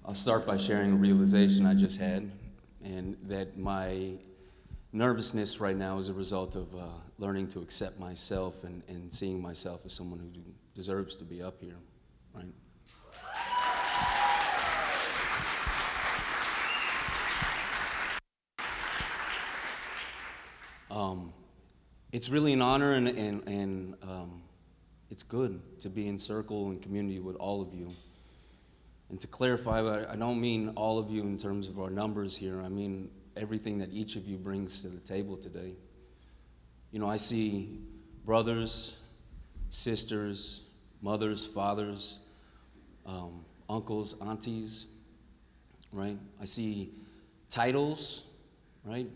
I'll start by sharing a realization I just had, and that my nervousness right now is a result of learning to accept myself and seeing myself as someone who deserves to be up here, right? It's really an honor and it's good to be in circle and community with all of you. And to clarify, I don't mean all of you in terms of our numbers here. I mean everything that each of you brings to the table today. You know, I see brothers, sisters, mothers, fathers, uncles, aunties, right? I see titles, right?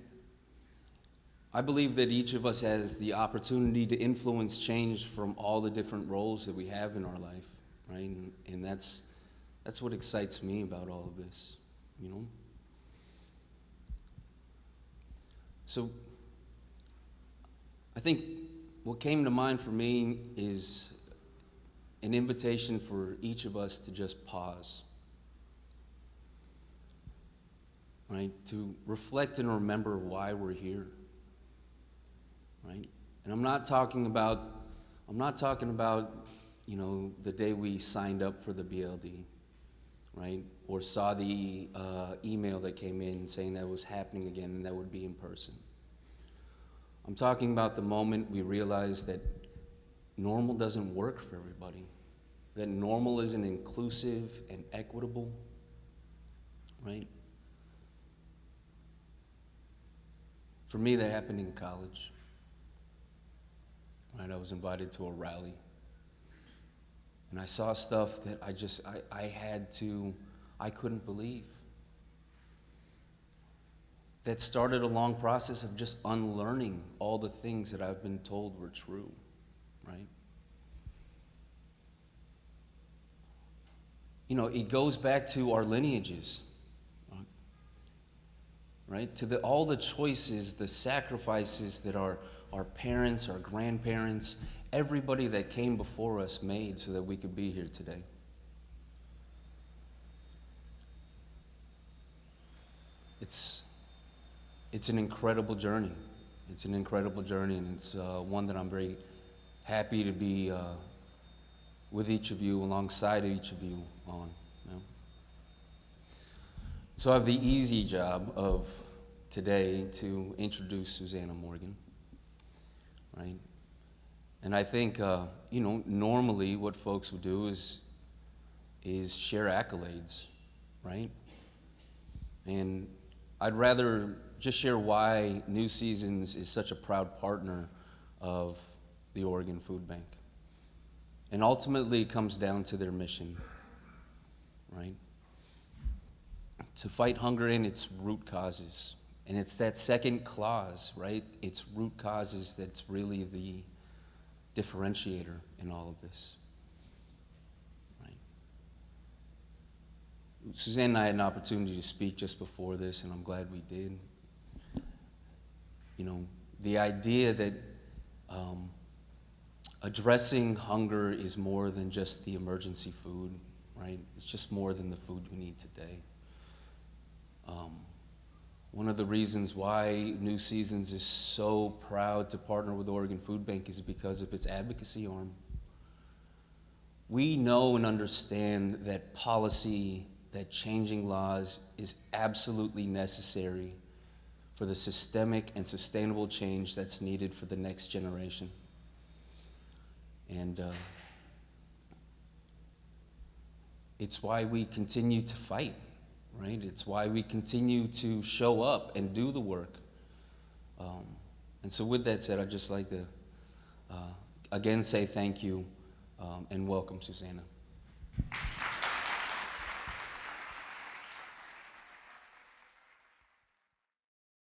I believe that each of us has the opportunity to influence change from all the different roles that we have in our life, right? And that's what excites me about all of this, you know? So I think what came to mind for me is an invitation for each of us to just pause, right? To reflect and remember why we're here, right? And I'm not talking about, you know, the day we signed up for the BLD, right? Or saw the email that came in saying that was happening again and that would be in person. I'm talking about the moment we realized that normal doesn't work for everybody, that normal isn't inclusive and equitable, right? For me, that happened in college, right? I was invited to a rally, and I saw stuff that I couldn't believe. That started a long process of just unlearning all the things that I've been told were true, right? You know, it goes back to our lineages, right? To all the choices, the sacrifices that our parents, our grandparents, everybody that came before us made so that we could be here today. It's an incredible journey. It's an incredible journey, and it's one that I'm very happy to be with each of you, alongside each of you on. You know? So I have the easy job of today to introduce Susanna Morgan, right? And I think, you know, normally what folks would do is share accolades, right? And I'd rather just share why New Seasons is such a proud partner of the Oregon Food Bank. And ultimately it comes down to their mission, right? To fight hunger in its root causes. And it's that second clause, right? It's root causes that's really the differentiator in all of this, right? Suzanne and I had an opportunity to speak just before this, and I'm glad we did. You know, the idea that addressing hunger is more than just the emergency food, right? It's just more than the food we need today. One of the reasons why New Seasons is so proud to partner with the Oregon Food Bank is because of its advocacy arm. We know and understand that policy, that changing laws is absolutely necessary for the systemic and sustainable change that's needed for the next generation. And it's why we continue to fight, right? It's why we continue to show up and do the work. And so with that said, I'd just like to again say thank you and welcome Susanna.